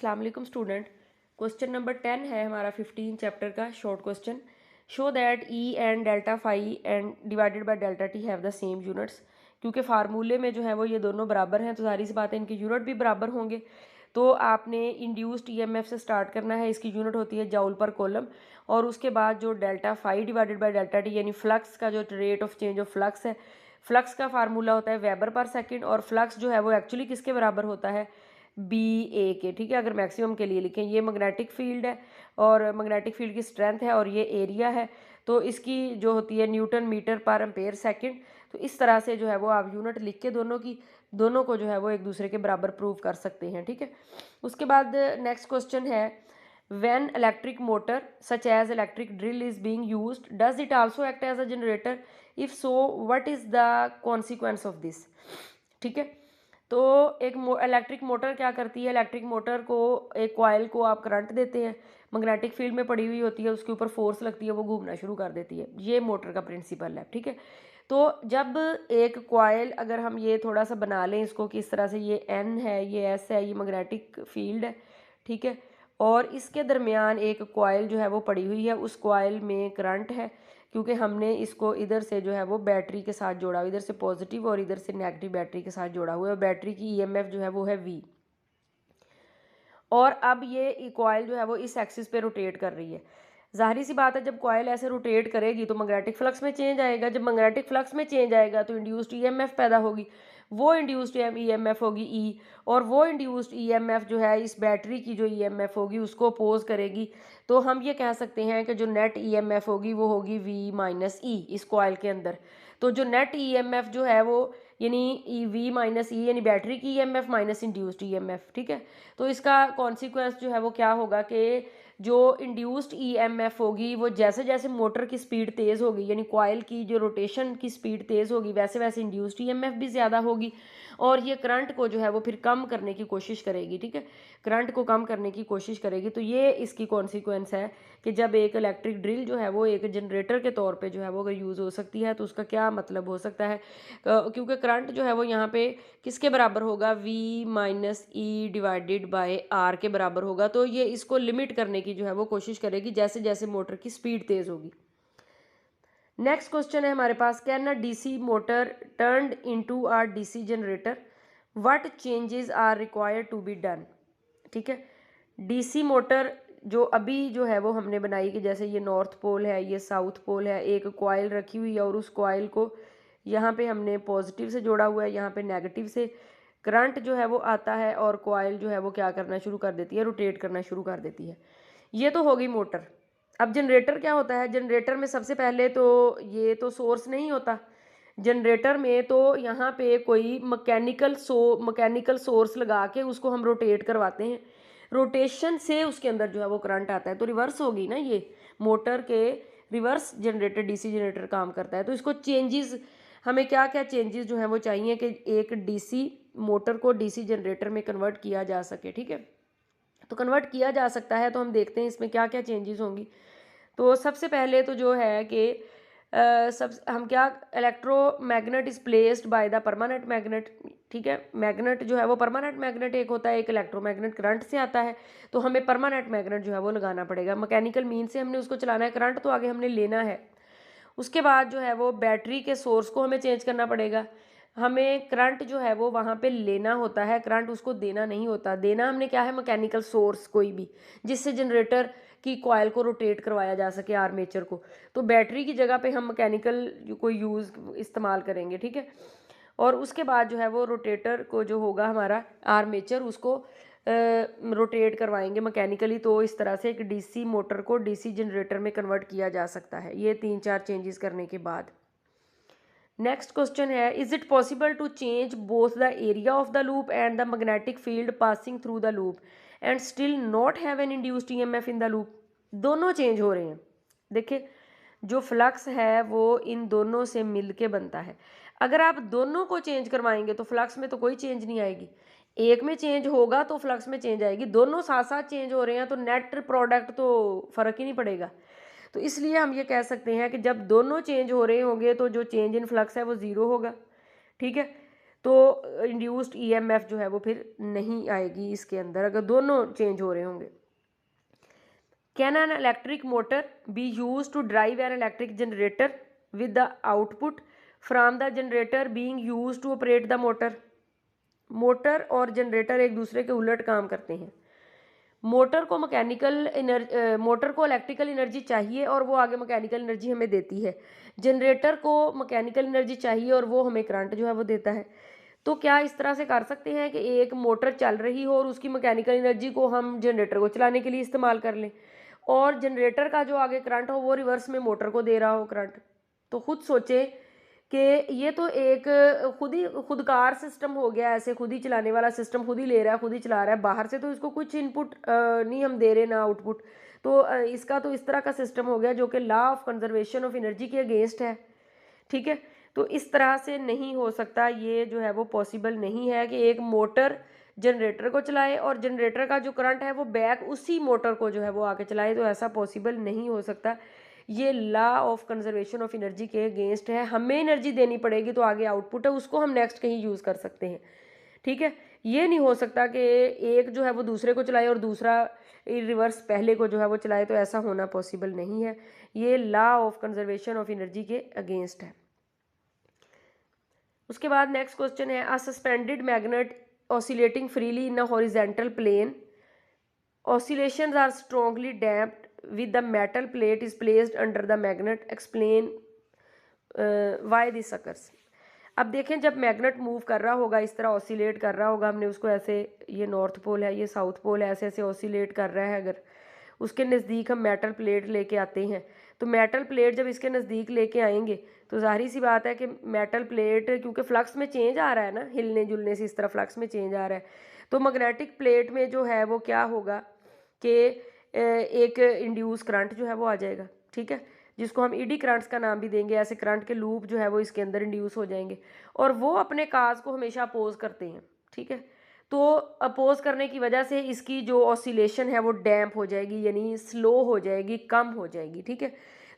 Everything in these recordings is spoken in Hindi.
अस्सलाम वालेकुम स्टूडेंट। क्वेश्चन नंबर 10 है हमारा 15 चैप्टर का short question. Show that E and delta phi and divided by delta T have the same units. क्योंकि फार्मूले में जो है वो ये दोनों बराबर हैं तो सारी सी बात है इनके यूनिट भी बराबर होंगे। तो आपने इंड्यूस्ड ईएमएफ से स्टार्ट करना है। इसकी यूनिट होती है जाउल पर कॉलम। और उसके बाद जो delta phi divided by delta T यानी फ्लक्स का जो rate of change of flux है, फ्लक्स का फार्मूला होता है वेबर पर सेकेंड। और फ्लक्स जो है वो एक्चुअली किसके बराबर होता है, बी ए के। ठीक है, अगर मैक्सिमम के लिए लिखें, ये मैग्नेटिक फील्ड है और मैग्नेटिक फील्ड की स्ट्रेंथ है और ये एरिया है। तो इसकी जो होती है newton metre per ampere second. तो इस तरह से जो है वो आप यूनिट लिख के दोनों को जो है वो एक दूसरे के बराबर प्रूव कर सकते हैं। ठीक है, उसके बाद नेक्स्ट क्वेश्चन है, when electric motor such as electric drill is being used does it also act as a generator, if so what is the consequence of this. ठीक है, तो एक इलेक्ट्रिक मोटर क्या करती है, इलेक्ट्रिक मोटर को एक कॉइल को आप करंट देते हैं, मैग्नेटिक फील्ड में पड़ी हुई होती है, उसके ऊपर फोर्स लगती है, वो घूमना शुरू कर देती है। ये मोटर का प्रिंसिपल है। ठीक है, तो जब एक कॉइल, अगर हम ये थोड़ा सा बना लें इसको कि इस तरह से, ये एन है, ये एस है, ये मैग्नेटिक फील्ड है। ठीक है, और इसके दरमियान एक कॉइल जो है वो पड़ी हुई है, उस कॉइल में करंट है क्योंकि हमने इसको इधर से जो है वो बैटरी के साथ जोड़ा, इधर से पॉजिटिव और इधर से नेगेटिव बैटरी के साथ जोड़ा हुआ है। बैटरी की ईएमएफ जो है वो है वी। और अब ये कॉइल जो है वो इस एक्सिस पे रोटेट कर रही है। जाहिर सी बात है, जब कॉइल ऐसे रोटेट करेगी तो मैग्नेटिक फ्लक्स में चेंज आएगा। जब मैग्नेटिक फ्लक्स में चेंज आएगा तो इंड्यूस्ड ईएमएफ पैदा होगी। वो इंड्यूस्ड ईएमएफ होगी ई, और वो इंड्यूस्ड ईएमएफ जो है इस बैटरी की जो ईएमएफ होगी उसको अपोज करेगी। तो हम ये कह सकते हैं कि जो नेट ईएमएफ होगी वो होगी वी माइनस ई इस कॉइल के अंदर। तो जो नेट ईएमएफ जो है वो यानी वी माइनस ई यानी बैटरी की ईएमएफ माइनस इंड्यूस्ड ईएमएफ। ठीक है, तो इसका कॉन्सिक्वेंस जो है वो क्या होगा कि जो इंड्यूस्ड ईएमएफ होगी वो जैसे जैसे मोटर की स्पीड तेज़ होगी, यानी कॉइल की जो रोटेशन की स्पीड तेज़ होगी, वैसे वैसे इंड्यूस्ड ईएमएफ भी ज़्यादा होगी और ये करंट को जो है वो फिर कम करने की कोशिश करेगी। ठीक है, करंट को कम करने की कोशिश करेगी। तो ये इसकी कॉन्सिक्वेंस है कि जब एक इलेक्ट्रिक ड्रिल जो है वो एक जनरेटर के तौर पे जो है वो अगर यूज़ हो सकती है तो उसका क्या मतलब हो सकता है, क्योंकि करंट जो है वो यहाँ पे किसके बराबर होगा, V minus E divided by R के बराबर होगा। तो ये इसको लिमिट करने की जो है वो कोशिश करेगी जैसे जैसे मोटर की स्पीड तेज़ होगी। नेक्स्ट क्वेश्चन है हमारे पास, can a DC motor turned into a DC generator, what changes are required to be done. ठीक है, डीसी मोटर जो अभी जो है वो हमने बनाई कि जैसे ये नॉर्थ पोल है, ये साउथ पोल है, एक कॉइल रखी हुई है और उस कॉइल को यहाँ पे हमने पॉजिटिव से जोड़ा हुआ है, यहाँ पे नेगेटिव से। करंट जो है वो आता है और कॉइल जो है वो क्या करना शुरू कर देती है, रोटेट करना शुरू कर देती है। ये तो होगी मोटर। अब जनरेटर क्या होता है, जनरेटर में सबसे पहले तो ये तो सोर्स नहीं होता। जनरेटर में तो यहाँ पे कोई मैकेनिकल सोर्स लगा के उसको हम रोटेट करवाते हैं। रोटेशन से उसके अंदर जो है वो करंट आता है। तो रिवर्स होगी ना, ये मोटर के रिवर्स जनरेटर डीसी जनरेटर काम करता है। तो इसको चेंजेस, हमें क्या क्या चेंजेस जो है वो चाहिए कि एक डीसी मोटर को डीसी जनरेटर में कन्वर्ट किया जा सके। ठीक है, तो कन्वर्ट किया जा सकता है। तो हम देखते हैं इसमें क्या क्या चेंजेस होंगी। तो सबसे पहले तो जो है कि सब हम क्या, electromagnet is placed by the permanent magnet. ठीक है, मैग्नेट जो है वो परमानेंट मैग्नेट एक होता है, एक इलेक्ट्रोमैग्नेट करंट से आता है। तो हमें परमानेंट मैग्नेट जो है वो लगाना पड़ेगा। मैकेनिकल मीन से हमने उसको चलाना है, करंट तो आगे हमने लेना है। उसके बाद जो है वो बैटरी के सोर्स को हमें चेंज करना पड़ेगा। हमें करंट जो है वो वहाँ पे लेना होता है, करंट उसको देना नहीं होता। देना हमने क्या है, मैकेनिकल सोर्स कोई भी जिससे जनरेटर की कॉइल को रोटेट करवाया जा सके, आर्मेचर को। तो बैटरी की जगह पे हम मैकेनिकल कोई यूज़ इस्तेमाल करेंगे। ठीक है, और उसके बाद जो है वो रोटेटर को जो होगा हमारा आर्मेचर, उसको रोटेट करवाएंगे मैकेनिकली। तो इस तरह से एक डीसी मोटर को डीसी जनरेटर में कन्वर्ट किया जा सकता है, ये 3-4 चेंजेस करने के बाद। नेक्स्ट क्वेश्चन है, is it possible to change both the area of the loop and the magnetic field passing through the loop and still not have an induced EMF in the loop. दोनों चेंज हो रहे हैं। देखिए, जो फ्लक्स है वो इन दोनों से मिलके बनता है। अगर आप दोनों को चेंज करवाएंगे तो फ्लक्स में तो कोई चेंज नहीं आएगी, एक में चेंज होगा तो फ्लक्स में चेंज आएगी। दोनों साथ साथ चेंज हो रहे हैं तो नेट प्रोडक्ट तो फर्क ही नहीं पड़ेगा। तो इसलिए हम ये कह सकते हैं कि जब दोनों चेंज हो रहे होंगे तो जो चेंज इन फ्लक्स है वो ज़ीरो होगा। ठीक है, तो इंड्यूस्ड ईएमएफ जो है वो फिर नहीं आएगी इसके अंदर, अगर दोनों चेंज हो रहे होंगे। Can an electric motor be use to drive an electric generator with the output from the generator being use to operate the motor. Motor और जनरेटर एक दूसरे के उलट काम करते हैं। मोटर को मोटर को इलेक्ट्रिकल एनर्जी चाहिए और वो आगे मैकेनिकल एनर्जी हमें देती है। जनरेटर को मैकेनिकल एनर्जी चाहिए और वो हमें करंट जो है वो देता है। तो क्या इस तरह से कर सकते हैं कि एक मोटर चल रही हो और उसकी मैकेनिकल एनर्जी को हम जनरेटर को चलाने के लिए इस्तेमाल कर लें, और जनरेटर का जो आगे करंट हो वो रिवर्स में मोटर को दे रहा हो करंट। तो खुद सोचें कि ये तो एक खुदकार सिस्टम हो गया, ऐसे खुद ही चलाने वाला सिस्टम, खुद ही ले रहा है खुद ही चला रहा है, बाहर से तो इसको कुछ इनपुट नहीं हम दे रहे ना आउटपुट। तो इसका तो इस तरह का सिस्टम हो गया जो कि law of conservation of energy के अगेंस्ट है। ठीक है, तो इस तरह से नहीं हो सकता, ये जो है वो पॉसिबल नहीं है कि एक मोटर जनरेटर को चलाए और जनरेटर का जो करंट है वो बैक उसी मोटर को जो है वो आके चलाए, तो ऐसा पॉसिबल नहीं हो सकता। ये law of conservation of energy के अगेंस्ट है। हमें एनर्जी देनी पड़ेगी तो आगे आउटपुट है उसको हम नेक्स्ट कहीं यूज़ कर सकते हैं। ठीक है, ये नहीं हो सकता कि एक जो है वो दूसरे को चलाए और दूसरा रिवर्स पहले को जो है वो चलाए, तो ऐसा होना पॉसिबल नहीं है। ये law of conservation of energy के अगेंस्ट है। उसके बाद नेक्स्ट क्वेश्चन है, a suspended magnet oscillating freely in a horizontal plane, oscillations are strongly damped with the metal plate is placed under the magnet, explain why this occurs. अब देखें, जब मैग्नेट मूव कर रहा होगा, इस तरह ऑसिलेट कर रहा होगा, हमने उसको ऐसे, ये नॉर्थ पोल है ये साउथ पोल है, ऐसे ऐसे ऑसिलेट कर रहा है, अगर उसके नज़दीक हम मेटल प्लेट लेके आते हैं, तो मेटल प्लेट जब इसके नज़दीक लेके आएंगे तो जाहिर सी बात है कि मेटल प्लेट, क्योंकि फ्लक्स में चेंज आ रहा है ना, हिलने जुलने से इस तरह फ्लक्स में चेंज आ रहा है, तो मैग्नेटिक प्लेट में जो है वो क्या होगा कि एक इंड्यूस करंट जो है वो आ जाएगा। ठीक है, जिसको हम ईडी करंट्स का नाम भी देंगे। ऐसे करंट के लूप जो है वो इसके अंदर इंड्यूस हो जाएंगे और वो अपने काज को हमेशा अपोज करते हैं। ठीक है, तो अपोज करने की वजह से इसकी जो ऑसिलेशन है वो डैम्प हो जाएगी, यानी स्लो हो जाएगी, कम हो जाएगी। ठीक है,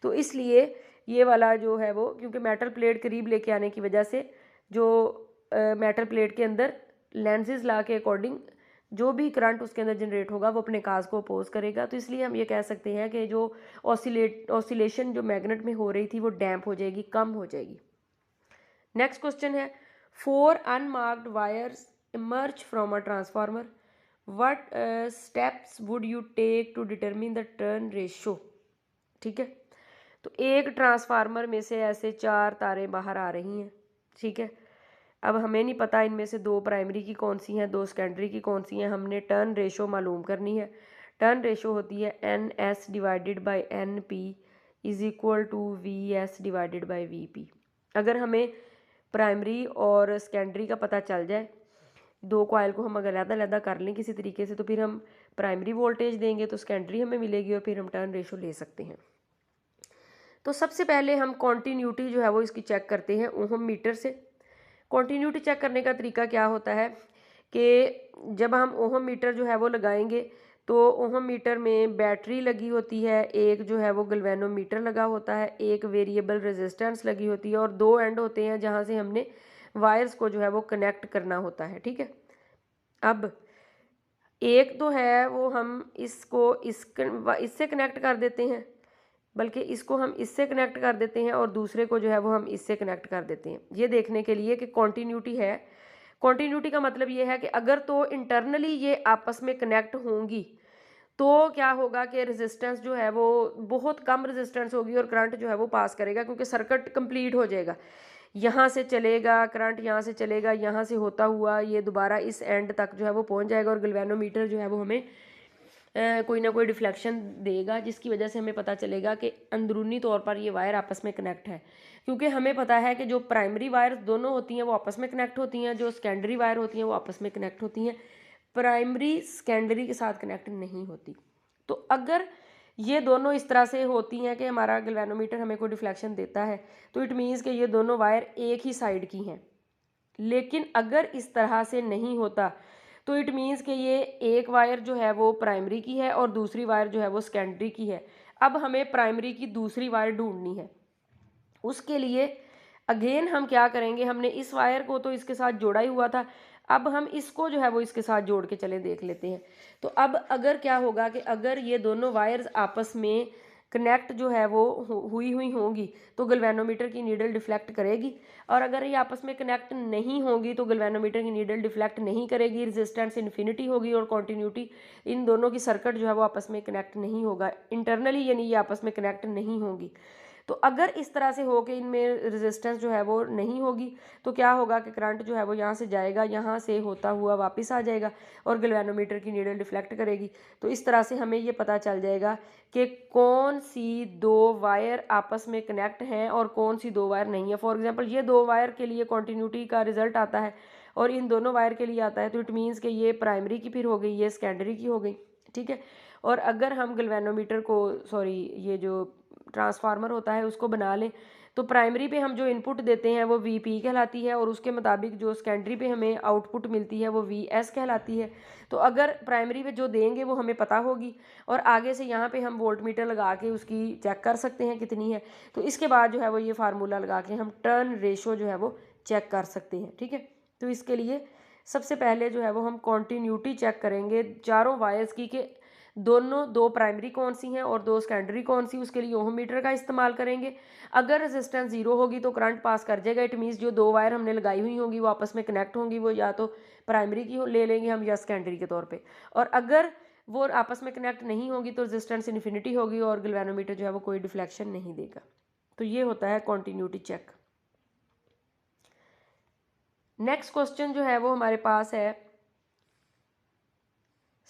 तो इसलिए ये वाला जो है वो, क्योंकि मेटल प्लेट करीब लेके आने की वजह से जो मेटल प्लेट के अंदर लेंसेज लॉ के अकॉर्डिंग जो भी करंट उसके अंदर जनरेट होगा वो अपने काज को अपोज करेगा। तो इसलिए हम ये कह सकते हैं कि जो ऑसिलेशन जो मैग्नेट में हो रही थी वो डैम्प हो जाएगी, कम हो जाएगी। नेक्स्ट क्वेश्चन है, 4 unmarked wires emerge from a transformer, what steps would you take to determine the turn ratio. ठीक है, तो एक ट्रांसफार्मर में से ऐसे 4 तारें बाहर आ रही हैं। ठीक है, अब हमें नहीं पता इनमें से 2 प्राइमरी की कौन सी हैं, 2 सेकेंडरी की कौन सी हैं, हमने टर्न रेशो मालूम करनी है। टर्न रेशो होती है NS divided by NP is equal to VS divided by VP। अगर हमें प्राइमरी और सेकेंडरी का पता चल जाए, 2 कॉइल को हम अगर अलग-अलग कर लें किसी तरीके से, तो फिर हम प्राइमरी वोल्टेज देंगे तो सेकेंडरी हमें मिलेगी और फिर हम टर्न रेशो ले सकते हैं। तो सबसे पहले हम कॉन्टीन्यूटी जो है वो इसकी चेक करते हैं ओहम मीटर से। कॉन्टीन्यूटी चेक करने का तरीका क्या होता है कि जब हम ओहम मीटर जो है वो लगाएंगे तो ओहम मीटर में बैटरी लगी होती है, एक जो है वो गैल्वेनोमीटर लगा होता है, एक वेरिएबल रेजिस्टेंस लगी होती है और 2 एंड होते हैं जहाँ से हमने वायर्स को जो है वो कनेक्ट करना होता है। ठीक है, अब एक तो है वो हम इसको इससे कनेक्ट कर देते हैं, बल्कि इसको हम इससे कनेक्ट कर देते हैं और दूसरे को जो है वो हम इससे कनेक्ट कर देते हैं, ये देखने के लिए कि कॉन्टीन्यूटी है। कॉन्टीन्यूटी का मतलब ये है कि अगर तो इंटरनली ये आपस में कनेक्ट होंगी तो क्या होगा कि रेजिस्टेंस जो है वो बहुत कम रेजिस्टेंस होगी और करंट जो है वो पास करेगा, क्योंकि सर्किट कंप्लीट हो जाएगा। यहाँ से चलेगा करंट, यहाँ से चलेगा, यहाँ से होता हुआ ये दोबारा इस एंड तक जो है वो पहुँच जाएगा और गैल्वेनोमीटर जो है वो हमें कोई ना कोई डिफ्लेक्शन देगा, जिसकी वजह से हमें पता चलेगा कि अंदरूनी तौर पर ये वायर आपस में कनेक्ट है। क्योंकि हमें पता है कि जो प्राइमरी वायर्स दोनों होती हैं वो आपस में कनेक्ट होती हैं, जो सेकेंडरी वायर होती हैं वो आपस में कनेक्ट होती हैं, प्राइमरी सेकेंडरी के साथ कनेक्ट नहीं होती। तो अगर ये दोनों इस तरह से होती हैं कि हमारा गैल्वेनोमीटर हमें कोई डिफ्लेक्शन देता है, तो इट मीन्स कि ये दोनों वायर एक ही साइड की हैं। लेकिन अगर इस तरह से नहीं होता तो इट मीन्स कि ये एक वायर जो है वो प्राइमरी की है और दूसरी वायर जो है वो सेकेंडरी की है। अब हमें प्राइमरी की दूसरी वायर ढूंढनी है। उसके लिए अगेन हम क्या करेंगे, हमने इस वायर को तो इसके साथ जोड़ा ही हुआ था, अब हम इसको जो है वो इसके साथ जोड़ के चले देख लेते हैं। तो अब अगर क्या होगा कि अगर ये दोनों वायर्स आपस में कनेक्ट जो है वो हुई होंगी तो गैल्वेनोमीटर की नीडल डिफ्लेक्ट करेगी, और अगर ये आपस में कनेक्ट नहीं होंगी तो गैल्वेनोमीटर की नीडल डिफ्लेक्ट नहीं करेगी, रेजिस्टेंस इन्फिनिटी होगी और कॉन्टीन्यूटी, इन दोनों की सर्किट जो है वो आपस में कनेक्ट नहीं होगा इंटरनली, यानी ये आपस में कनेक्ट नहीं होंगी। तो अगर इस तरह से हो कि इनमें रेजिस्टेंस जो है वो नहीं होगी तो क्या होगा कि करंट जो है वो यहाँ से जाएगा, यहाँ से होता हुआ वापस आ जाएगा और गैल्वेनोमीटर की नीडल डिफ्लेक्ट करेगी। तो इस तरह से हमें ये पता चल जाएगा कि कौन सी दो वायर आपस में कनेक्ट हैं और कौन सी दो वायर नहीं है। फॉर एग्जांपल ये दो वायर के लिए कॉन्टीन्यूटी का रिजल्ट आता है और इन दोनों वायर के लिए आता है, तो इट मीन्स कि ये प्राइमरी की फिर हो गई, ये सेकेंडरी की हो गई, ठीक है। और अगर हम गैल्वेनोमीटर को ये जो ट्रांसफार्मर होता है उसको बना लें तो प्राइमरी पे हम जो इनपुट देते हैं वो वीपी कहलाती है और उसके मुताबिक जो सेकेंडरी पे हमें आउटपुट मिलती है वो वीएस कहलाती है। तो अगर प्राइमरी पे जो देंगे वो हमें पता होगी और आगे से यहाँ पे हम वोल्ट मीटर लगा के उसकी चेक कर सकते हैं कितनी है। तो इसके बाद जो है वो ये फार्मूला लगा के हम टर्न रेशो जो है वो चेक कर सकते हैं, ठीक है। तो इसके लिए सबसे पहले जो है वो हम कॉन्टीन्यूटी चेक करेंगे चारों वायर्स की कि दोनों दो प्राइमरी कौन सी हैं और दो सेकेंडरी कौन सी, उसके लिए ओम मीटर का इस्तेमाल करेंगे। अगर रेजिस्टेंस जीरो होगी तो करंट पास कर जाएगा, इट मीन्स जो दो वायर हमने लगाई हुई होंगी वो आपस में कनेक्ट होंगी, वो या तो प्राइमरी की ले लेंगे हम या सेकेंडरी के तौर पे। और अगर वो आपस में कनेक्ट नहीं होगी तो रेजिस्टेंस इन्फिनिटी होगी और गैल्वेनोमीटर जो है वो कोई डिफ्लेक्शन नहीं देगा। तो ये होता है कॉन्टीन्यूटी चेक। नेक्स्ट क्वेश्चन जो है वो हमारे पास है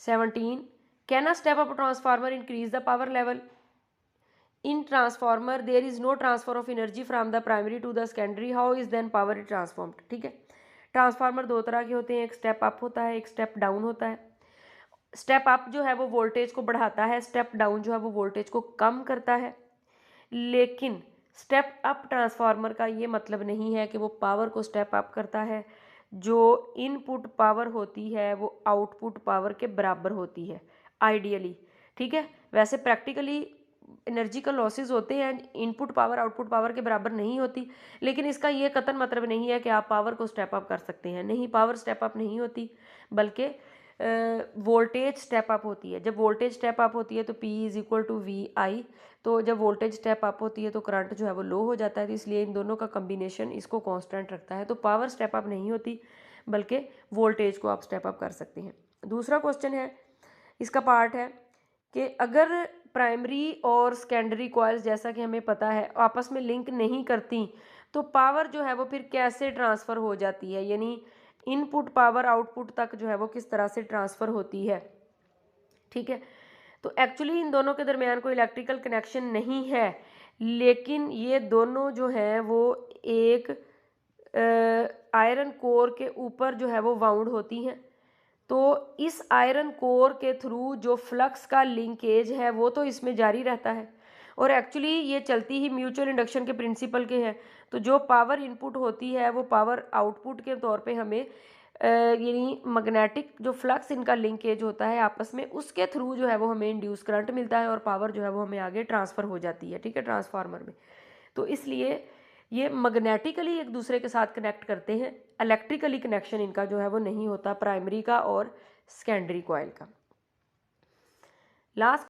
17, can a step up transformer increase the power level? In transformer there is no transfer of energy from the primary to the secondary, how is then power transformed? ठीक है। ट्रांसफार्मर दो तरह के होते हैं, एक स्टेप अप होता है, एक स्टेप डाउन होता है। स्टेप अप जो है वो वोल्टेज को बढ़ाता है, स्टेप डाउन जो है वो वोल्टेज को कम करता है। लेकिन स्टेप अप ट्रांसफार्मर का ये मतलब नहीं है कि वो पावर को स्टेप अप करता है। जो इनपुट पावर होती है वो आउटपुट पावर के बराबर होती है आइडियली, ठीक है। वैसे प्रैक्टिकली एनर्जी का लॉसेस होते हैं, इनपुट पावर आउटपुट पावर के बराबर नहीं होती, लेकिन इसका ये कतन मतलब नहीं है कि आप पावर को स्टेप अप कर सकते हैं। नहीं, पावर स्टेप अप नहीं होती, बल्कि वोल्टेज स्टेप अप होती है। जब वोल्टेज स्टेप अप होती है तो P is equal to VI, तो जब वोल्टेज स्टेप अप होती है तो करंट जो है वो लो हो जाता है, तो इसलिए इन दोनों का कम्बिनेशन इसको कांस्टेंट रखता है। तो पावर स्टेप अप नहीं होती बल्कि वोल्टेज को आप स्टेप अप कर सकते हैं। दूसरा क्वेश्चन है, इसका पार्ट है कि अगर प्राइमरी और सेकेंडरी कॉइल्स जैसा कि हमें पता है आपस में लिंक नहीं करती तो पावर जो है वो फिर कैसे ट्रांसफ़र हो जाती है, यानी इनपुट पावर आउटपुट तक जो है वो किस तरह से ट्रांसफ़र होती है, ठीक है। तो एक्चुअली इन दोनों के दरमियान कोई इलेक्ट्रिकल कनेक्शन नहीं है, लेकिन ये दोनों जो हैं वो एक आयरन कोर के ऊपर जो है वो वाउंड होती हैं। तो इस आयरन कोर के थ्रू जो फ्लक्स का लिंकेज है वो तो इसमें जारी रहता है और एक्चुअली ये चलती ही म्यूचुअल इंडक्शन के प्रिंसिपल के हैं। तो जो पावर इनपुट होती है वो पावर आउटपुट के तौर पे हमें यानी मैग्नेटिक जो फ्लक्स इनका लिंकेज होता है आपस में, उसके थ्रू जो है वो हमें इंड्यूस करंट मिलता है और पावर जो है वो हमें आगे ट्रांसफ़र हो जाती है, ठीक है, ट्रांसफार्मर में। तो इसलिए ये मैग्नेटिकली एक दूसरे के साथ कनेक्ट करते हैं, इलेक्ट्रिकली कनेक्शन इनका जो है वो नहीं होता प्राइमरी का और सेकेंडरी कॉइल का। लास्ट